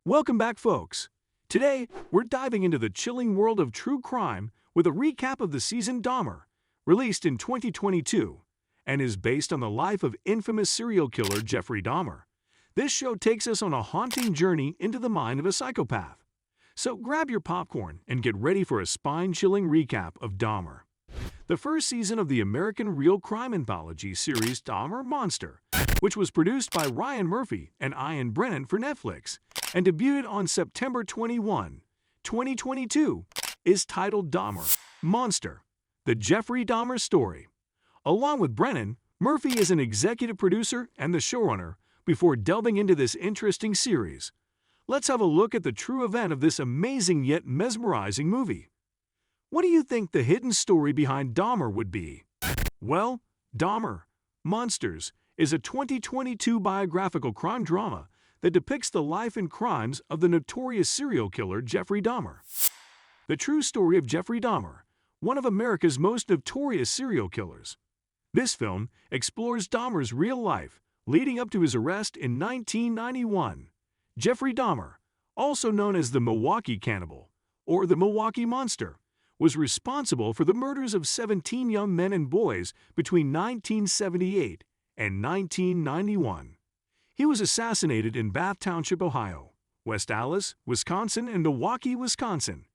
Welcome back, folks. Today, we're diving into the chilling world of true crime with a recap of the season Dahmer, released in 2022, and is based on the life of infamous serial killer Jeffrey Dahmer. This show takes us on a haunting journey into the mind of a psychopath. So grab your popcorn and get ready for a spine-chilling recap of Dahmer. The first season of the American Real Crime Anthology series Dahmer Monster, which was produced by Ryan Murphy and Ian Brennan for Netflix, and debuted on September 21, 2022, is titled Dahmer Monster, The Jeffrey Dahmer Story. Along with Brennan, Murphy is an executive producer and the showrunner. Before delving into this interesting series, let's have a look at the true event of this amazing yet mesmerizing movie. What do you think the hidden story behind Dahmer would be? Well, Dahmer Monsters is a 2022 biographical crime drama that depicts the life and crimes of the notorious serial killer Jeffrey Dahmer. The true story of Jeffrey Dahmer, one of America's most notorious serial killers. This film explores Dahmer's real life leading up to his arrest in 1991. Jeffrey Dahmer, also known as the Milwaukee Cannibal or the Milwaukee Monster, was responsible for the murders of 17 young men and boys between 1978 and 1991. He was assassinated in Bath Township, Ohio, West Allis, Wisconsin, and Milwaukee, Wisconsin.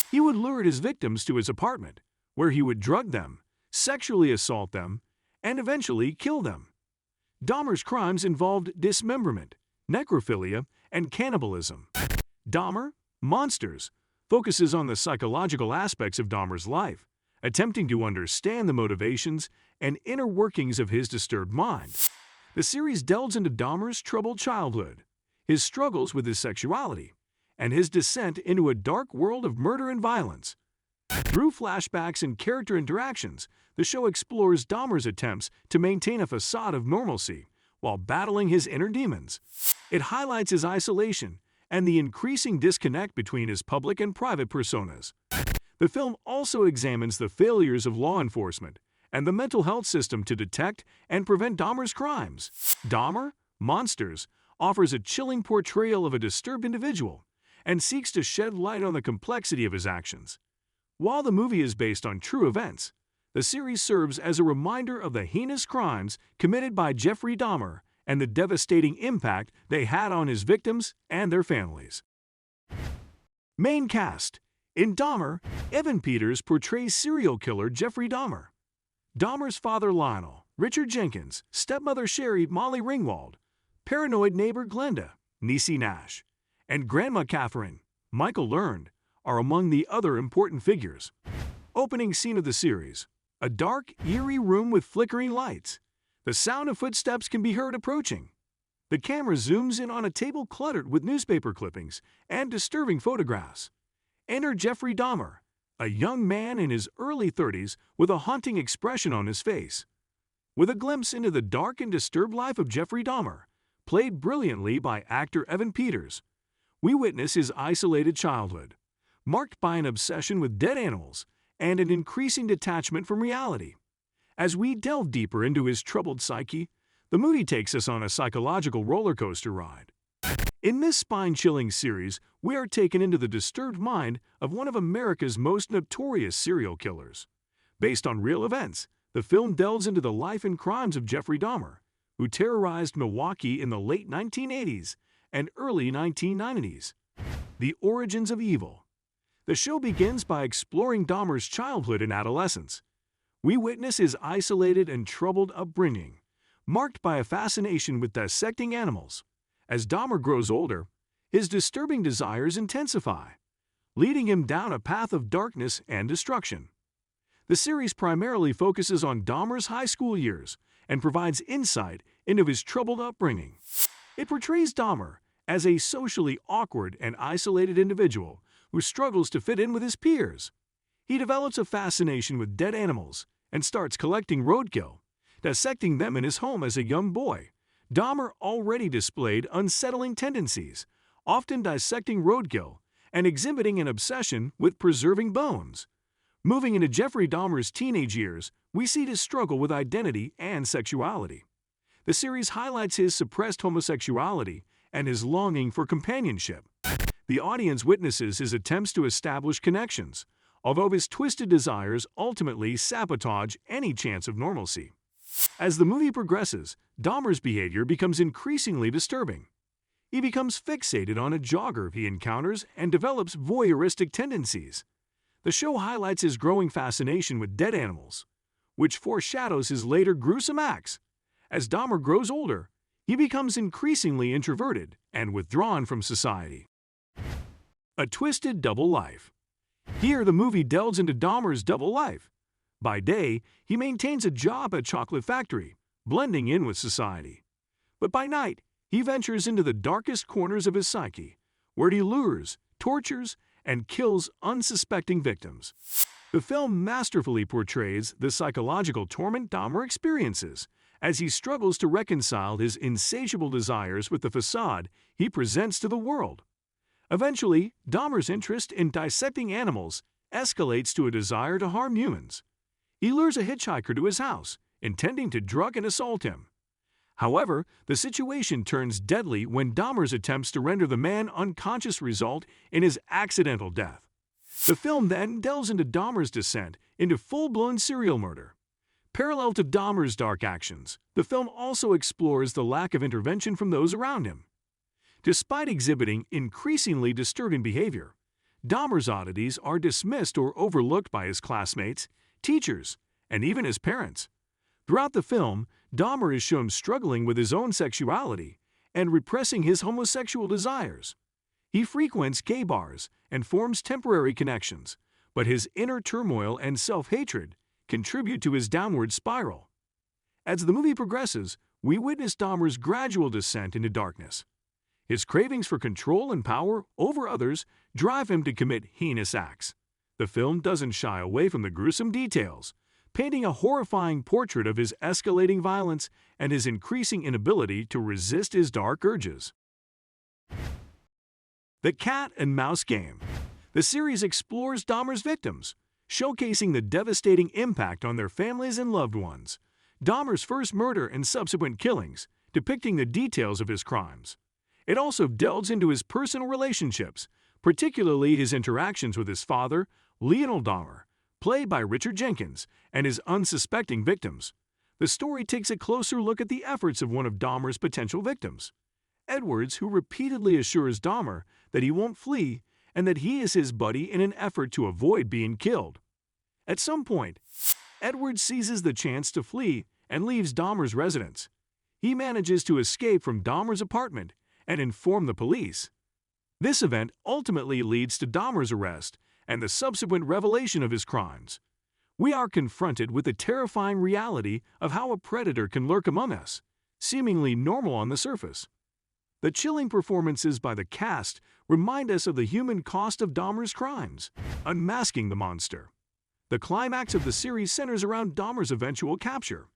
He would lure his victims to his apartment, where he would drug them, sexually assault them, and eventually kill them. Dahmer's crimes involved dismemberment, necrophilia, and cannibalism. Dahmer Monsters focuses on the psychological aspects of Dahmer's life, attempting to understand the motivations and inner workings of his disturbed mind. The series delves into Dahmer's troubled childhood, his struggles with his sexuality, and his descent into a dark world of murder and violence. Through flashbacks and character interactions, the show explores Dahmer's attempts to maintain a facade of normalcy while battling his inner demons. It highlights his isolation and the increasing disconnect between his public and private personas. The film also examines the failures of law enforcement and the mental health system to detect and prevent Dahmer's crimes. Dahmer Monsters offers a chilling portrayal of a disturbed individual and seeks to shed light on the complexity of his actions. While the movie is based on true events, the series serves as a reminder of the heinous crimes committed by Jeffrey Dahmer and the devastating impact they had on his victims and their families. Main cast. In Dahmer, Evan Peters portrays serial killer Jeffrey Dahmer. Dahmer's father Lionel, Richard Jenkins, stepmother Sherry Molly Ringwald, paranoid neighbor Glenda, Niecy Nash, and Grandma Catherine, Michael Learned, are among the other important figures. Opening scene of the series. A dark, eerie room with flickering lights. The sound of footsteps can be heard approaching. The camera zooms in on a table cluttered with newspaper clippings and disturbing photographs. Enter Jeffrey Dahmer, a young man in his early 30s with a haunting expression on his face. With a glimpse into the dark and disturbed life of Jeffrey Dahmer, played brilliantly by actor Evan Peters, we witness his isolated childhood, marked by an obsession with dead animals and an increasing detachment from reality. As we delve deeper into his troubled psyche, the movie takes us on a psychological roller coaster ride. In this spine-chilling series, we are taken into the disturbed mind of one of America's most notorious serial killers. Based on real events, the film delves into the life and crimes of Jeffrey Dahmer, who terrorized Milwaukee in the late 1980s and early 1990s. The origins of evil. The show begins by exploring Dahmer's childhood and adolescence. We witness his isolated and troubled upbringing, marked by a fascination with dissecting animals. As Dahmer grows older, his disturbing desires intensify, leading him down a path of darkness and destruction. The series primarily focuses on Dahmer's high school years and provides insight into his troubled upbringing. It portrays Dahmer as a socially awkward and isolated individual who struggles to fit in with his peers. He develops a fascination with dead animals and starts collecting roadkill, dissecting them in his home as a young boy. Dahmer already displayed unsettling tendencies, often dissecting roadkill and exhibiting an obsession with preserving bones. Moving into Jeffrey Dahmer's teenage years, we see his struggle with identity and sexuality. The series highlights his suppressed homosexuality and his longing for companionship. The audience witnesses his attempts to establish connections, although his twisted desires ultimately sabotage any chance of normalcy. As the movie progresses, Dahmer's behavior becomes increasingly disturbing. He becomes fixated on a jogger he encounters and develops voyeuristic tendencies. The show highlights his growing fascination with dead animals, which foreshadows his later gruesome acts. As Dahmer grows older, he becomes increasingly introverted and withdrawn from society. A twisted double life. Here, the movie delves into Dahmer's double life. By day, he maintains a job at a chocolate factory, blending in with society. But by night, he ventures into the darkest corners of his psyche, where he lures, tortures, and kills unsuspecting victims. The film masterfully portrays the psychological torment Dahmer experiences as he struggles to reconcile his insatiable desires with the facade he presents to the world. Eventually, Dahmer's interest in dissecting animals escalates to a desire to harm humans. He lures a hitchhiker to his house, intending to drug and assault him. However, the situation turns deadly when Dahmer's attempts to render the man unconscious result in his accidental death. The film then delves into Dahmer's descent into full-blown serial murder. Parallel to Dahmer's dark actions, the film also explores the lack of intervention from those around him. Despite exhibiting increasingly disturbing behavior, Dahmer's oddities are dismissed or overlooked by his classmates, teachers, and even his parents. Throughout the film, Dahmer is shown struggling with his own sexuality and repressing his homosexual desires. He frequents gay bars and forms temporary connections, but his inner turmoil and self-hatred contribute to his downward spiral. As the movie progresses, we witness Dahmer's gradual descent into darkness. His cravings for control and power over others drive him to commit heinous acts. The film doesn't shy away from the gruesome details, painting a horrifying portrait of his escalating violence and his increasing inability to resist his dark urges. The Cat and Mouse Game. The series explores Dahmer's victims, showcasing the devastating impact on their families and loved ones. Dahmer's first murder and subsequent killings, depicting the details of his crimes. It also delves into his personal relationships, particularly his interactions with his father, Lionel Dahmer, played by Richard Jenkins, and his unsuspecting victims. The story takes a closer look at the efforts of one of Dahmer's potential victims, Edwards, who repeatedly assures Dahmer that he won't flee and that he is his buddy in an effort to avoid being killed. At some point, Edwards seizes the chance to flee and leaves Dahmer's residence. He manages to escape from Dahmer's apartment and inform the police. This event ultimately leads to Dahmer's arrest and the subsequent revelation of his crimes. We are confronted with the terrifying reality of how a predator can lurk among us, seemingly normal on the surface. The chilling performances by the cast remind us of the human cost of Dahmer's crimes, unmasking the monster. The climax of the series centers around Dahmer's eventual capture,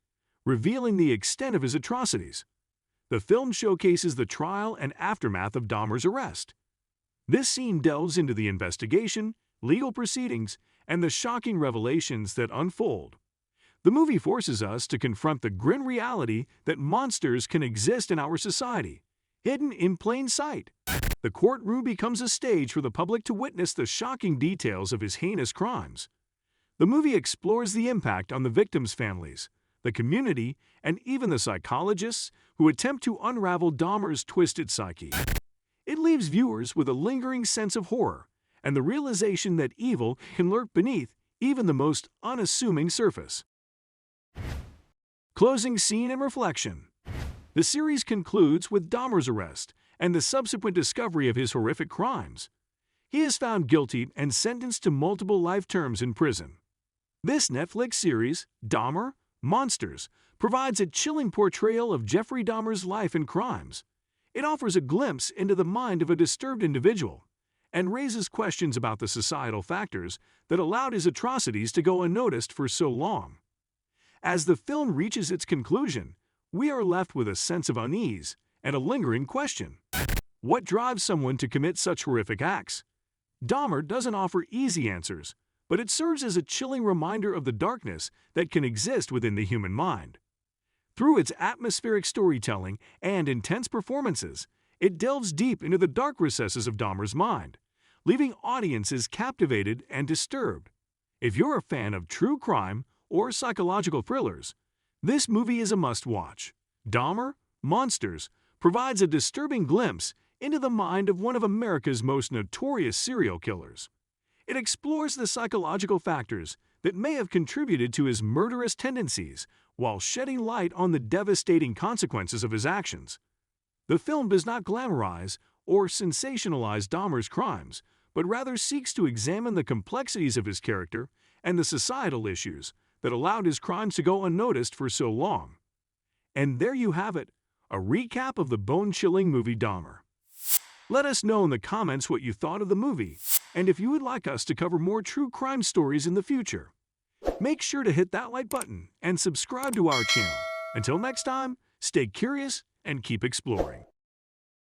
revealing the extent of his atrocities. The film showcases the trial and aftermath of Dahmer's arrest. This scene delves into the investigation, legal proceedings, and the shocking revelations that unfold. The movie forces us to confront the grim reality that monsters can exist in our society, hidden in plain sight. The courtroom becomes a stage for the public to witness the shocking details of his heinous crimes. The movie explores the impact on the victims' families, the community, and even the psychologists who attempt to unravel Dahmer's twisted psyche. It leaves viewers with a lingering sense of horror and the realization that evil can lurk beneath even the most unassuming surface. Closing scene and reflection. The series concludes with Dahmer's arrest and the subsequent discovery of his horrific crimes. He is found guilty and sentenced to multiple life terms in prison. This Netflix series, Dahmer: Monsters, provides a chilling portrayal of Jeffrey Dahmer's life and crimes. It offers a glimpse into the mind of a disturbed individual and raises questions about the societal factors that allowed his atrocities to go unnoticed for so long. As the film reaches its conclusion, we are left with a sense of unease and a lingering question. What drives someone to commit such horrific acts? Dahmer doesn't offer easy answers, but it serves as a chilling reminder of the darkness that can exist within the human mind. Through its atmospheric storytelling and intense performances, It delves deep into the dark recesses of Dahmer's mind, leaving audiences captivated and disturbed. If you're a fan of true crime or psychological thrillers, this movie is a must-watch. Dahmer, Monsters provides a disturbing glimpse into the mind of one of America's most notorious serial killers. It explores the psychological factors that may have contributed to his murderous tendencies while shedding light on the devastating consequences of his actions. The film does not glamorize or sensationalize Dahmer's crimes, but rather seeks to examine the complexities of his character and the societal issues that allowed his crimes to go unnoticed for so long. And there you have it, a recap of the bone-chilling movie Dahmer. Let us know in the comments what you thought of the movie, and if you would like us to cover more true crime stories in the future. Make sure to hit that like button and subscribe to our channel. Until next time, stay curious and keep exploring.